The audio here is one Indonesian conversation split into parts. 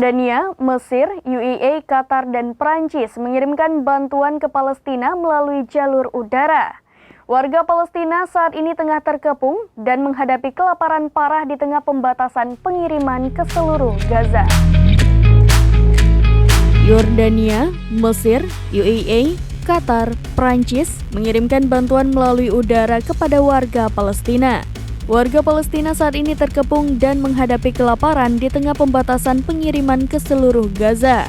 Yordania, Mesir, UAE, Qatar, dan Prancis mengirimkan bantuan ke Palestina melalui jalur udara. Warga Palestina saat ini tengah terkepung dan menghadapi kelaparan parah di tengah pembatasan pengiriman ke seluruh Gaza. Yordania, Mesir, UAE, Qatar, Prancis mengirimkan bantuan melalui udara kepada warga Palestina. Warga Palestina saat ini terkepung dan menghadapi kelaparan di tengah pembatasan pengiriman ke seluruh Gaza.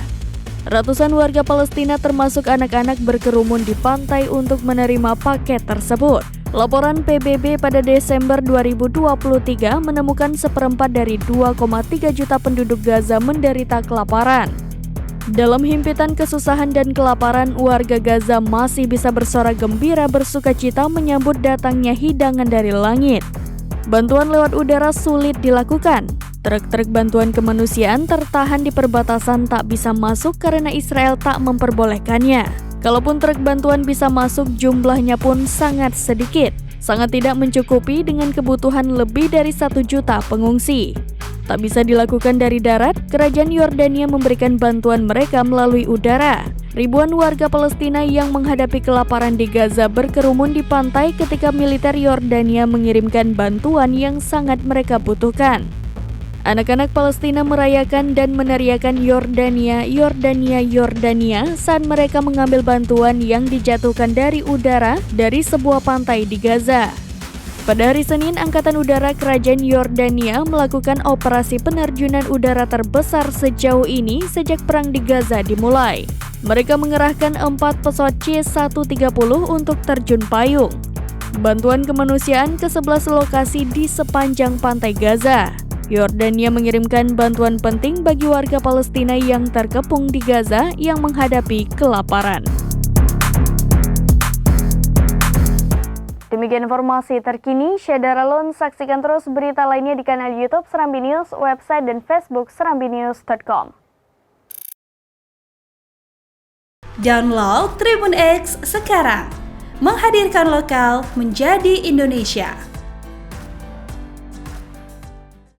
Ratusan warga Palestina termasuk anak-anak berkerumun di pantai untuk menerima paket tersebut. Laporan PBB pada Desember 2023 menemukan seperempat dari 2,3 juta penduduk Gaza menderita kelaparan. Dalam himpitan kesusahan dan kelaparan, warga Gaza masih bisa bersorak gembira bersukacita menyambut datangnya hidangan dari langit. Bantuan lewat udara sulit dilakukan. Truk-truk bantuan kemanusiaan tertahan di perbatasan tak bisa masuk karena Israel tak memperbolehkannya. Kalaupun truk bantuan bisa masuk, jumlahnya pun sangat sedikit. Sangat tidak mencukupi dengan kebutuhan lebih dari 1 juta pengungsi. Tak bisa dilakukan dari darat, kerajaan Yordania memberikan bantuan mereka melalui udara. Ribuan warga Palestina yang menghadapi kelaparan di Gaza berkerumun di pantai ketika militer Yordania mengirimkan bantuan yang sangat mereka butuhkan. Anak-anak Palestina merayakan dan meneriakan Yordania, Yordania, Yordania saat mereka mengambil bantuan yang dijatuhkan dari udara dari sebuah pantai di Gaza. Pada hari Senin, Angkatan Udara Kerajaan Yordania melakukan operasi penerjunan udara terbesar sejauh ini sejak Perang di Gaza dimulai. Mereka mengerahkan 4 pesawat C-130 untuk terjun payung. Bantuan kemanusiaan ke 11 lokasi di sepanjang pantai Gaza. Yordania mengirimkan bantuan penting bagi warga Palestina yang terkepung di Gaza yang menghadapi kelaparan. Demikian informasi terkini, Syedara Lon. Saksikan terus berita lainnya di kanal YouTube Serambi News, website dan Facebook serambinews.com. Download Tribun X sekarang, menghadirkan lokal menjadi Indonesia.